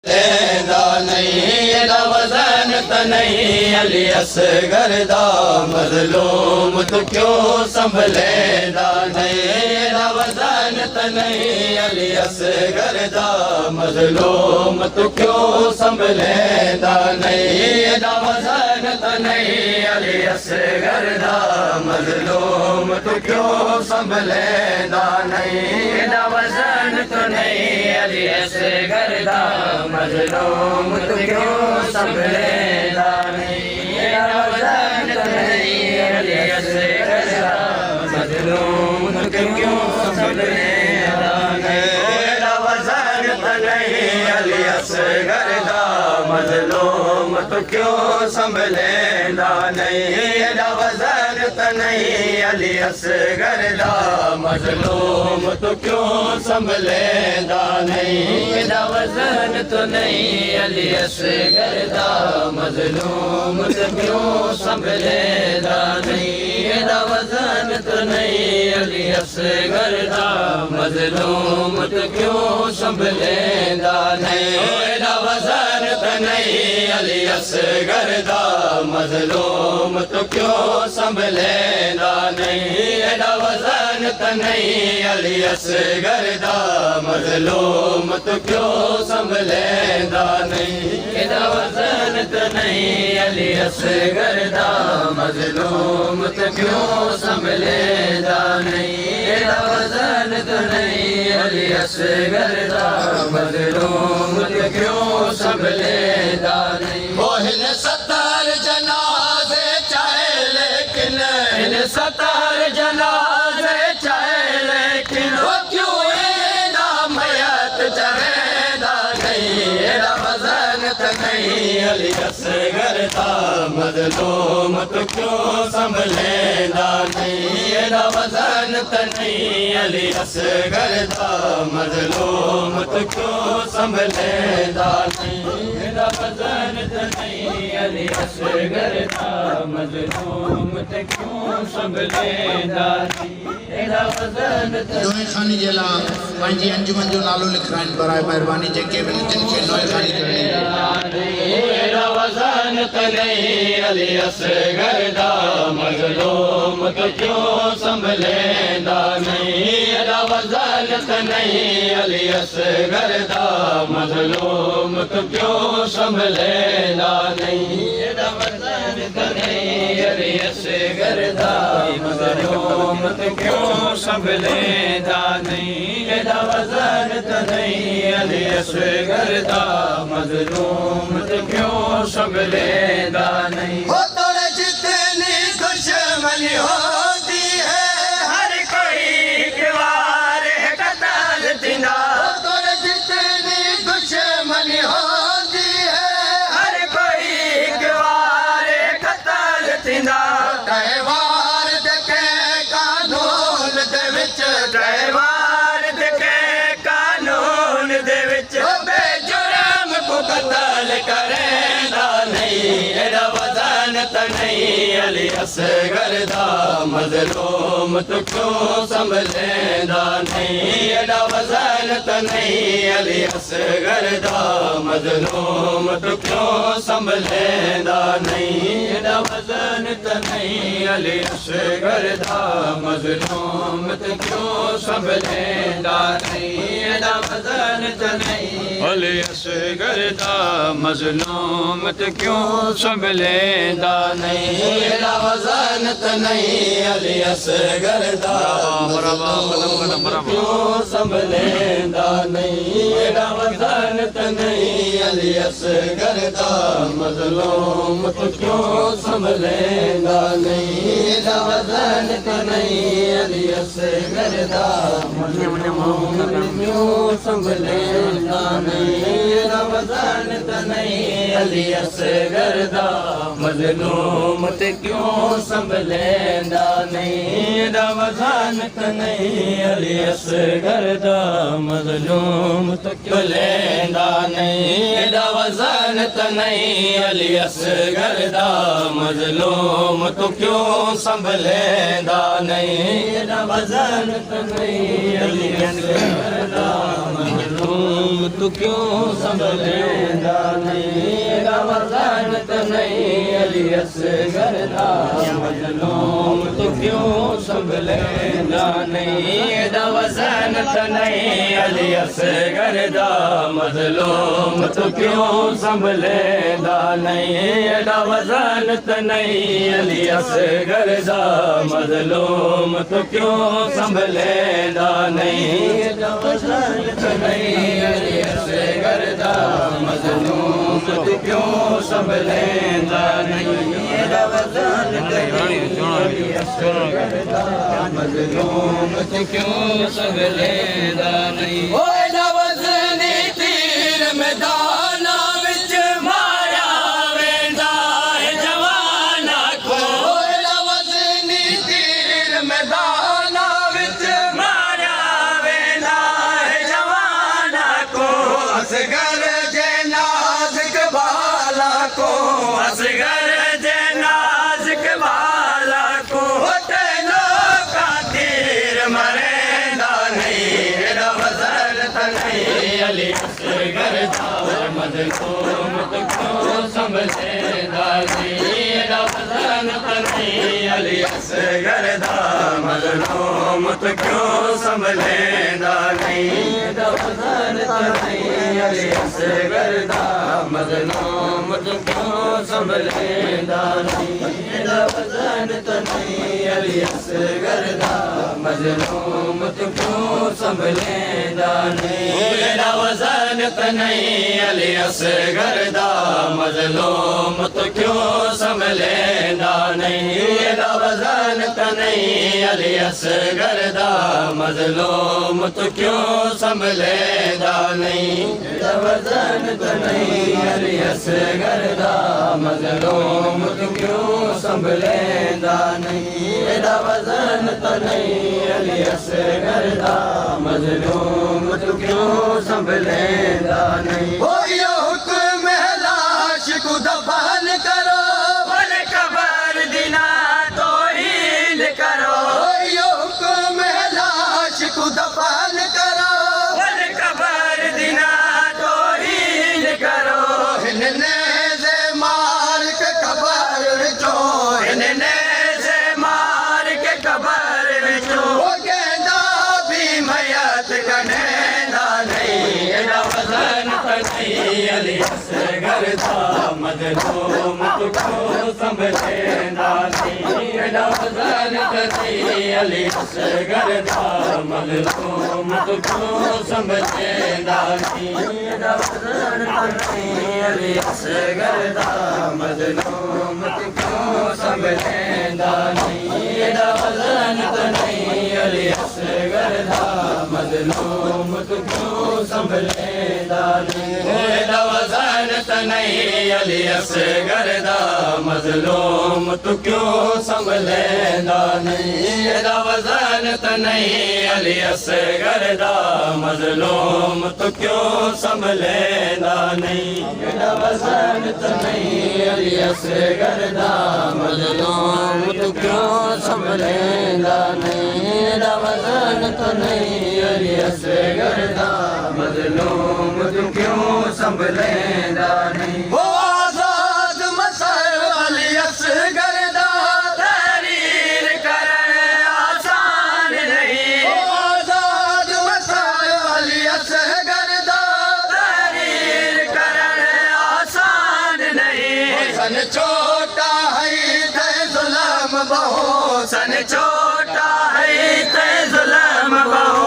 लेंदा नहीं एड़ा वज़न त नहीं अली असगर दा मज़लूम तू क्यों संभलेंदा नहीं एड़ा वज़न त नहीं अली असगर दा मज़लूम तू क्यों संभलेंदा नहीं एड़ा वज़न त नहीं अली असगर दा मज़लूम तू क्यों संभलेंदा नहीं एड़ा वज़न त नहीं अली असगर दा मज़लूम तू क्यों संभलेंदा नहीं एड़ा वज़न त नहीं अली असगर दा मज़लूम तू क्यों संभलेंदा नहीं एड़ा वज़न त नहीं अली असगर दा मज़लूम तू क्यों संभलेंदा नहीं एड़ा वज़न त नहीं अली असगर दा मज़लूम तू क्यों संभलेंदा नहीं एड़ा वज़न त नहीं अली असगर दा मज़लूम तू क्यों संभलेंदा नहीं एड़ा वज़न त नहीं अली असगर दा मज़लूम तू क्यों संभलेंदा नहीं एड़ा वज़न त नहीं अली असगर दा मज़लूम तू क्यों संभलेंदा नहीं एड़ा वज़न त नहीं अली असगर दा मज़लूम तू क्यों संभलेंदा नहीं एड़ा वज़न त नहीं अली असगर दा मज़लूम तू क्यों संभलेंदा नहीं एड़ा वज़न त नहीं अली असगर दा मज़लूम तू क्यों संभलेंदा नहीं वो हिन 70 जनाज़े चाहे लेकिन हिन 70 जनाज़े चाहे लेकिन वो क्यों एड़ा मयत चवेंदा नहीं एड़ा वज़न त नहीं अली असगर दा मज़लूम तू क्यों संभलेंदा नहीं एड़ा वज़न त नहीं अली असगर दा मज़लूम तू क्यों संभलेंदा नहीं एड़ा वज़न त नहीं अली असगर दा मज़लूम तू क्यों संभलेंदा नहीं एड़ा वज़न त नोए खानी जे लाइ पंहिंजी अंजुमन जो नालो लिखाइनि बराए महिरबानी जेके बि जिन खे नोए खानी करणी एड़ा वज़न त नहीं अली असगर दा मज़लूम तू क्यों संभलेंदा नहीं एड़ा वज़न त नहीं अली असगर दा मज़लूम तू क्यों संभलेंदा नहीं एड़ा वज़न त नहीं अली असगर दा मज़लूम तू क्यों संभलेंदा नहीं एड़ा वज़न त नहीं अली असगर दा मज़लूम तू क्यों संभलेंदा नहीं हो तोरे जितनी दुश्मनी होती है हर कोई किवार कताल दिना तोरे जितनी दुश्मनी होती है हर कोई किवार कताल दिना तहवार देखे कानून दे विच तहवार देखे कानून दे विच बेजुर्म को कत्ल करेंदा नहीं एड़ा वज़न त नहीं अली असगर दा मज़लूम तू क्यों संभलेंदा नहीं एड़ा वज़न त नहीं अली असगर दा मज़लूम तू क्यों संभलेंदा नहीं एड़ा वज़न त नहीं अली असगर दा मज़लूम तू क्यों संभलेंदा नहीं एड़ा वज़न त नहीं अली असगर दा मज़लूम तू क्यों संभलेंदा नहीं एड़ा वज़न त नहीं अली असगर दा क्यों संभलेंदा नहीं एड़ा वज़न त नहीं अली असगर दा मज़लूम तू क्यों संभलेंदा नहीं एड़ा वज़न त नहीं अली असगर दा मज़लूम क्यों संभलेंदा नहीं एड़ा वज़न त नहीं अली असगर दा मज़लूम तू क्यों संभलेंदा नहीं एड़ा वज़न त नहीं अली असगर दा मज़लूम तू क्यों लेंदा नहीं एड़ा वज़न त नहीं अली असगर दा मज़लूम तू क्यों संभलेंदा नहीं एड़ा वज़न त नहीं अली असगर दा मज़लूम तू क्यों संभलेंदा नहीं एड़ा वज़न त नहीं अली असगर दा मज़लूम तू क्यों संभलेंदा नहीं एड़ा वज़न त नहीं अली असगर दा मज़लूम तू क्यों संभलेंदा नहीं एड़ा वज़न त नहीं अली असगर दा मज़लूम तू क्यों संभलेंदा नहीं एड़ा वज़न त नहीं अली असगर दा मज़लूम तू क्यों संभलेंदा नहीं एड़ा वज़न त नहीं अली असगर दा मज़लूम तू क्यों संभलेंदा नहीं ओ एड़ा वज़नी तीर मैदाना विच मारा वेंदा है जवाना को एड़ा वज़नी तीर मैदाना विच मारा वेंदा है जवाना को असगर जे नाज़ुक बाला को असगर जे नाज़ुक बाला को तेनो का तीर मरेंदा नहीं एड़ा वज़न त नहीं अली असगर दा मज़लूम तू क्यों संभलेंदा नहीं एड़ा वज़न त नहीं अली असगर दा मज़लूम तू क्यों संभलेंदा नहीं एड़ा वज़न त नहीं अली असगर दा मज़लूम तू क्यों संभलेंदा नहीं एड़ा वज़न त नहीं अली असगर दा मज़लूम तू क्यों संभलेंदा नहीं एड़ा वज़न त नहीं अली असगर दा मज़लूम तू क्यों संभलेंदा नहीं एड़ा वज़न त नहीं अली असगर दा मज़लूम तू क्यों संभलेंदा नहीं एड़ा वज़न त नहीं अली असगर दा मज़लूम तू क्यों संभलेंदा नहीं एड़ा वज़न त नहीं अली असगर दा मज़लूम तू क्यों संभलेंदा नहीं ओ यो हुक्म है लाश को दफन करो बल कबर दिना तौहीद करो ओ यो हुक्म है लाश को दफन करो बल कबर दिना तौहीद करो इन्ने से मार के कबर विचो इन्ने से मार के कबर विचो ओ कहंदा भी मयत कढेंदा नहीं एड़ा वज़न त नहीं अली असगर दा मज़लूम तू क्यों संभलेंदा नहीं एड़ा वज़न त नहीं अली असगर दा मज़लूम तू क्यों संभलेंदा नहीं एड़ा वज़न त नहीं अली असगर दा मज़लूम तू क्यों संभलेंदा नहीं एड़ा वज़न त नहीं अली असगर दा मज़लूम तू क्यों संभलेंदा नहीं एड़ा वज़न त नहीं अली असगर दा मज़लूम तू क्यों संभलेंदा नहीं एड़ा वज़न त नहीं अली असगर दा मज़लूम तू क्यों संभलेंदा नहीं एड़ा वज़न त नहीं अली असगर दा मज़लूम तू क्यों संभलेंदा नहीं एड़ा वज़न त नहीं अली असगर दा मज़लूम तू क्यों संभलेंदा नहीं ओ आज़ाद मसर अली असगर दा तहरीर करण आसान नहीं ओ आज़ाद मसर अली असगर दा तहरीर करण आसान नहीं सन छोटा है ते जुल्म बहु सन छोटा है ते जुल्म बहु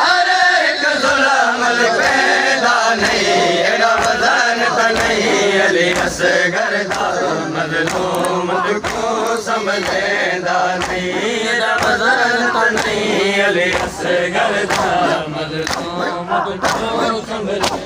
हर एक जुल्म पैदा नहीं एड़ा वज़न त नहीं अली असगर दा मज़लूम तू क्यों संभलेंदा नहीं एड़ा वज़न त नहीं अली असगर दा मज़लूम तू क्यों संभलेंदा